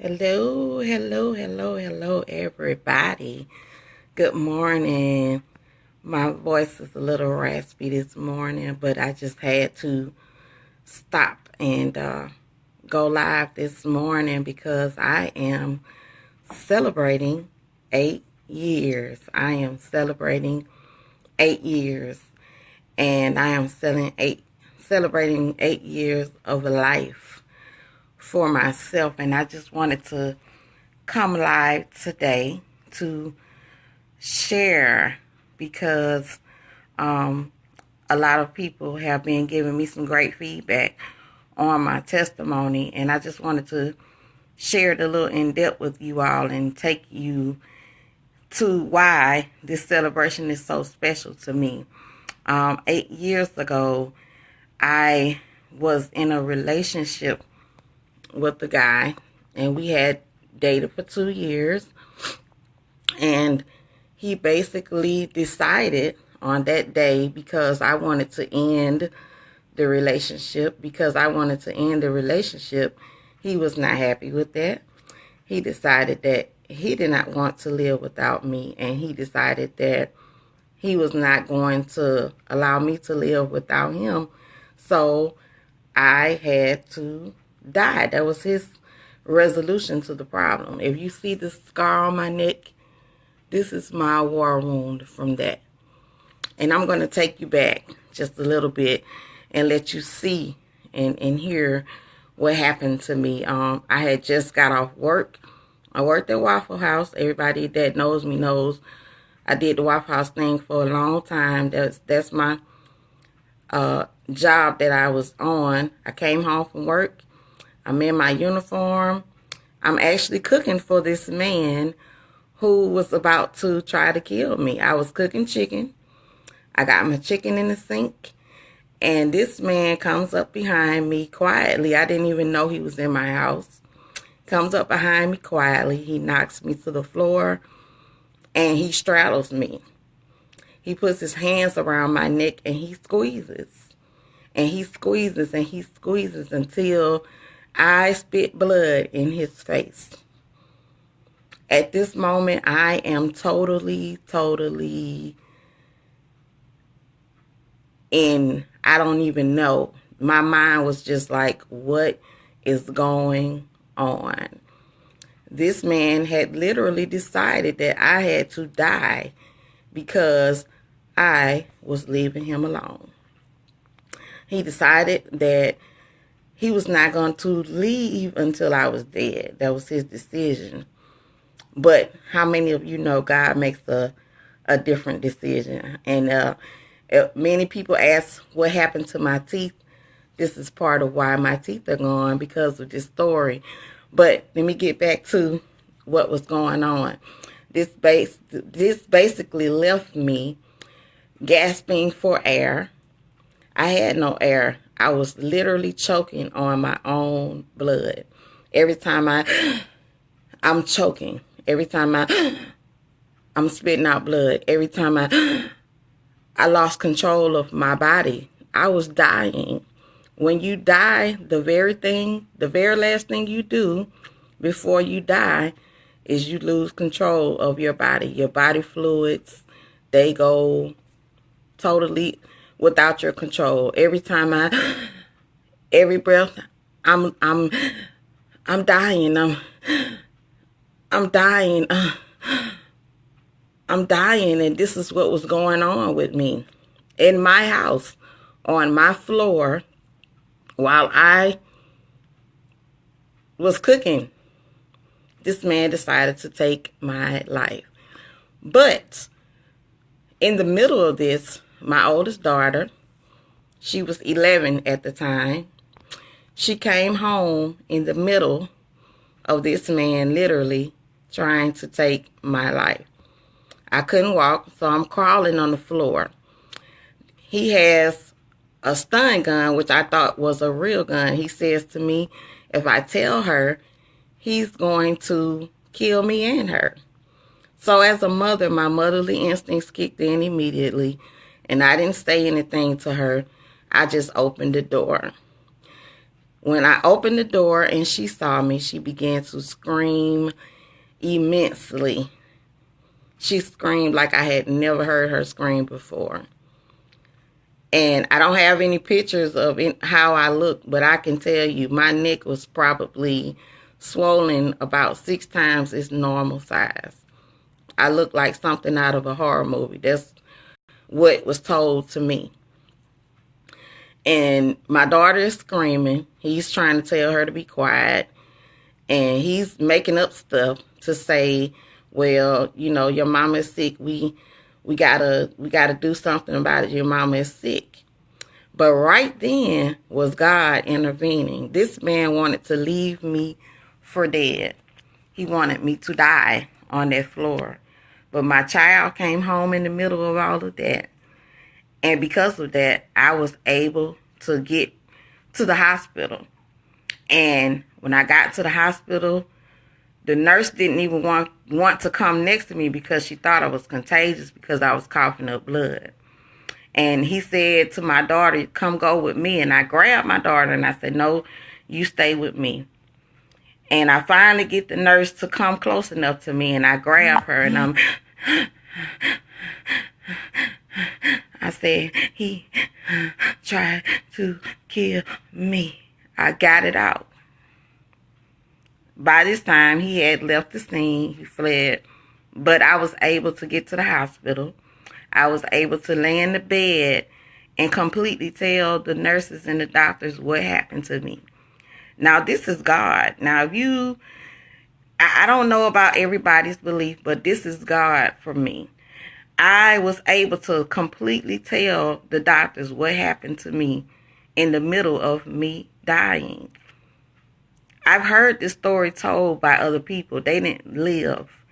Hello, hello, hello, hello, everybody. Good morning. My voice is a little raspy this morning, but I just had to stop and go live this morning because I am celebrating 8 years. I am celebrating 8 years, and I am celebrating 8 years of life for myself, and I just wanted to come live today to share because um, a lot of people have been giving me some great feedback on my testimony, and I just wanted to share it a little in depth with you all and take you to why this celebration is so special to me. 8 years ago, I was in a relationship with a guy, and we had dated for 2 years, and he basically decided on that day, because I wanted to end the relationship, he was not happy with that. He decided that he did not want to live without me, and he decided that he was not going to allow me to live without him. So I had to die. That was his resolution to the problem. If you see the scar on my neck, this is my war wound from that. And I'm going to take you back just a little bit and let you see and hear what happened to me. I had just got off work. I worked at Waffle House. Everybody that knows me knows I did the Waffle House thing for a long time. That's my job that I was on. I came home from work. I'm in my uniform. I'm actually cooking for this man who was about to try to kill me. I was cooking chicken. I got my chicken in the sink, and this man comes up behind me quietly. I didn't even know he was in my house. Comes up behind me quietly. He knocks me to the floor, and he straddles me. He puts his hands around my neck, and he squeezes. And he squeezes, and he squeezes until I spit blood in his face. At this moment, I am totally in, I don't even know. My mind was just like, what is going on? This man had literally decided that I had to die because I was leaving him alone. He decided that he was not going to leave until I was dead. That was his decision. But how many of you know God makes a different decision? And many people ask what happened to my teeth. This is part of why my teeth are gone, because of this story. But let me get back to what was going on. This basically left me gasping for air. I had no air. I was literally choking on my own blood. Every time I'm choking. Every time I'm spitting out blood. Every time I lost control of my body. I was dying. When you die, the very last thing you do before you die is you lose control of your body. Your body fluids, they go totally without your control. Every breath, I'm dying. I'm dying. I'm dying, and this is what was going on with me. In my house, on my floor, while I was cooking, this man decided to take my life. But in the middle of this, my oldest daughter, she was 11 at the time, she came home in the middle of this man literally trying to take my life. I couldn't walk, so I'm crawling on the floor. He has a stun gun, which I thought was a real gun. He says to me, if I tell her, he's going to kill me and her. So as a mother, my motherly instincts kicked in immediately, and I didn't say anything to her. I just opened the door. When I opened the door and she saw me, she began to scream immensely. She screamed like I had never heard her scream before. And I don't have any pictures of how I looked, but I can tell you my neck was probably swollen about 6 times its normal size. I looked like something out of a horror movie. That's what was told to me. And my daughter is screaming. He's trying to tell her to be quiet. And he's making up stuff to say, well, you know, your mama is sick. We gotta do something about it. Your mama is sick. But right then was God intervening. This man wanted to leave me for dead. He wanted me to die on that floor. But my child came home in the middle of all of that. And because of that, I was able to get to the hospital. And when I got to the hospital, the nurse didn't even want to come next to me because she thought I was contagious because I was coughing up blood. And he said to my daughter, come go with me. And I grabbed my daughter and I said, no, you stay with me. And I finally get the nurse to come close enough to me and I grab her and I said, he tried to kill me. I got it out. By this time, he had left the scene. He fled. But I was able to get to the hospital. I was able to lay in the bed and completely tell the nurses and the doctors what happened to me. Now, this is God. Now, I don't know about everybody's belief, but this is God for me. I was able to completely tell the doctors what happened to me in the middle of me dying. I've heard this story told by other people. They didn't live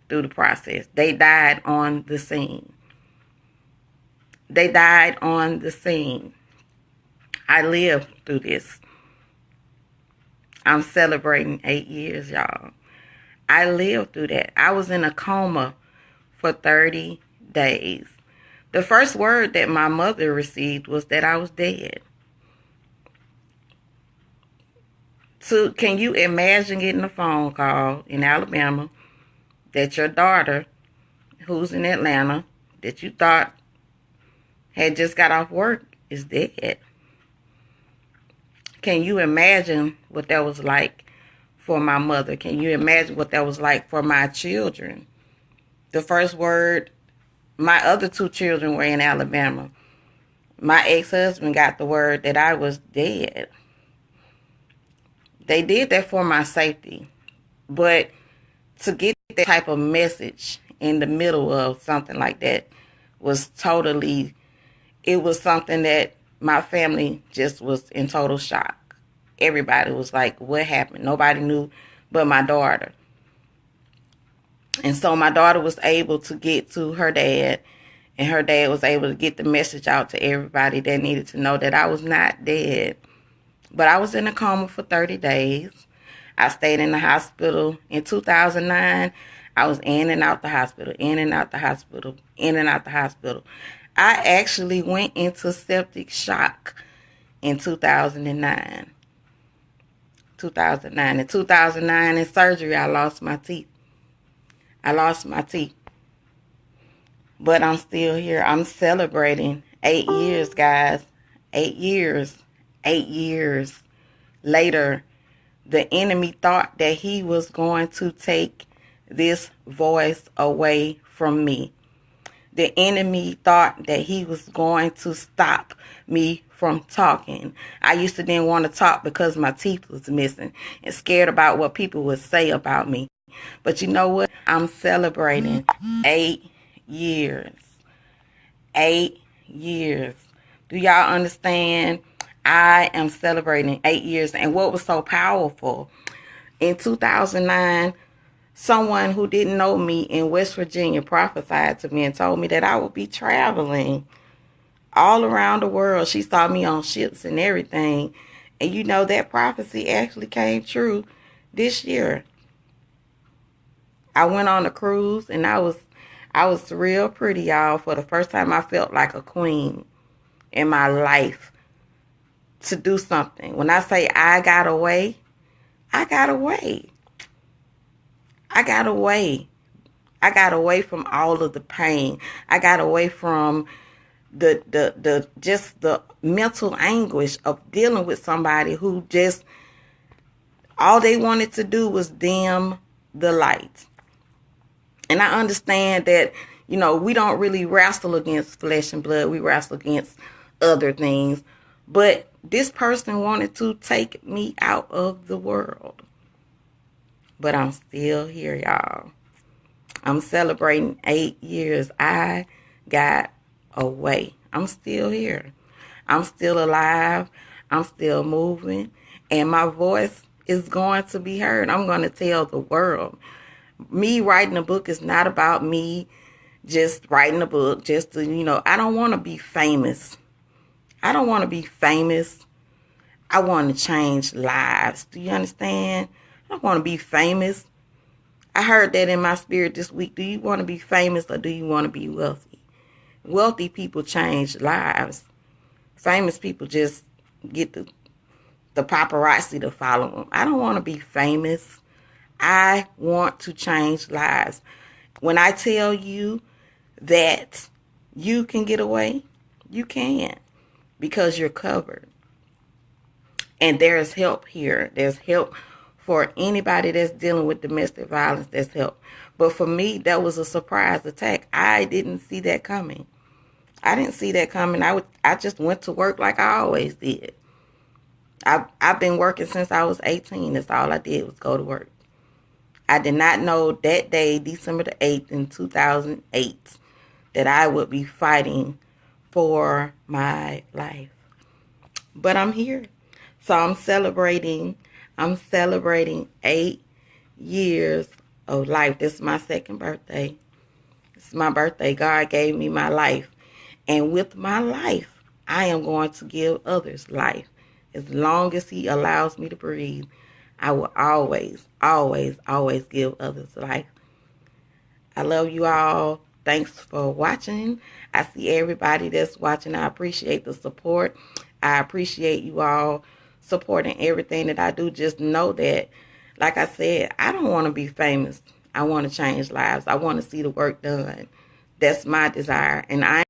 through the process. They died on the scene. They died on the scene. I lived through this. I'm celebrating 8 years, y'all. I lived through that. I was in a coma for 30 days. The first word that my mother received was that I was dead. So can you imagine getting a phone call in Alabama that your daughter, who's in Atlanta, that you thought had just got off work, is dead? Can you imagine what that was like for my mother? Can you imagine what that was like for my children? The first word, my other 2 children were in Alabama. My ex-husband got the word that I was dead. They did that for my safety. But to get that type of message in the middle of something like that was totally, it was something that my family just was in total shock. Everybody was like, what happened? Nobody knew but my daughter. And so my daughter was able to get to her dad, and her dad was able to get the message out to everybody that needed to know that I was not dead. But I was in a coma for 30 days. I stayed in the hospital. In 2009, I was in and out the hospital, in and out the hospital, in and out the hospital. I actually went into septic shock in 2009. In 2009, in surgery, I lost my teeth. But I'm still here. I'm celebrating 8 years, guys. 8 years. 8 years later, the enemy thought that he was going to take this voice away from me. The enemy thought that he was going to stop me from talking. I used to didn't want to talk because my teeth was missing and scared about what people would say about me. But you know what? I'm celebrating 8 years. 8 years. Do y'all understand? I am celebrating 8 years. And what was so powerful, in 2009, someone who didn't know me in West Virginia prophesied to me and told me that I would be traveling all around the world. She saw me on ships and everything. And you know, that prophecy actually came true this year. I went on a cruise and I was real pretty, y'all. For the first time, I felt like a queen in my life. to do something. When I say I got away, I got away. I got away. I got away from all of the pain. I got away from the just the mental anguish of dealing with somebody who just all they wanted to do was dim the light. And I understand that, we don't really wrestle against flesh and blood. We wrestle against other things. But this person wanted to take me out of the world. But I'm still here, y'all. I'm celebrating 8 years. I got away. I'm still here. I'm still alive. I'm still moving. And my voice is going to be heard. I'm going to tell the world. Me writing a book is not about me just writing a book. Just to, I don't want to be famous. I don't want to be famous. I want to change lives. Do you understand? I don't want to be famous. I heard that in my spirit this week. Do you want to be famous or do you want to be wealthy? Wealthy people change lives. Famous people just get the paparazzi to follow them. I don't want to be famous. I want to change lives. When I tell you that you can get away, you can, because you're covered. And there's help here. There's help for anybody that's dealing with domestic violence. There's help. But for me, that was a surprise attack. I didn't see that coming. I didn't see that coming. I just went to work like I always did. I've been working since I was 18. That's all I did was go to work. I did not know that day, December the 8th in 2008, that I would be fighting for my life. But I'm here. So I'm celebrating 8 years of life. This is my second birthday. This is my birthday. God gave me my life. And with my life, I am going to give others life. As long as He allows me to breathe, I will always, always, always give others life. I love you all. Thanks for watching. I see everybody that's watching. I appreciate the support. I appreciate you all supporting everything that I do. Just know that, like I said, I don't want to be famous. I want to change lives. I want to see the work done. That's my desire. And I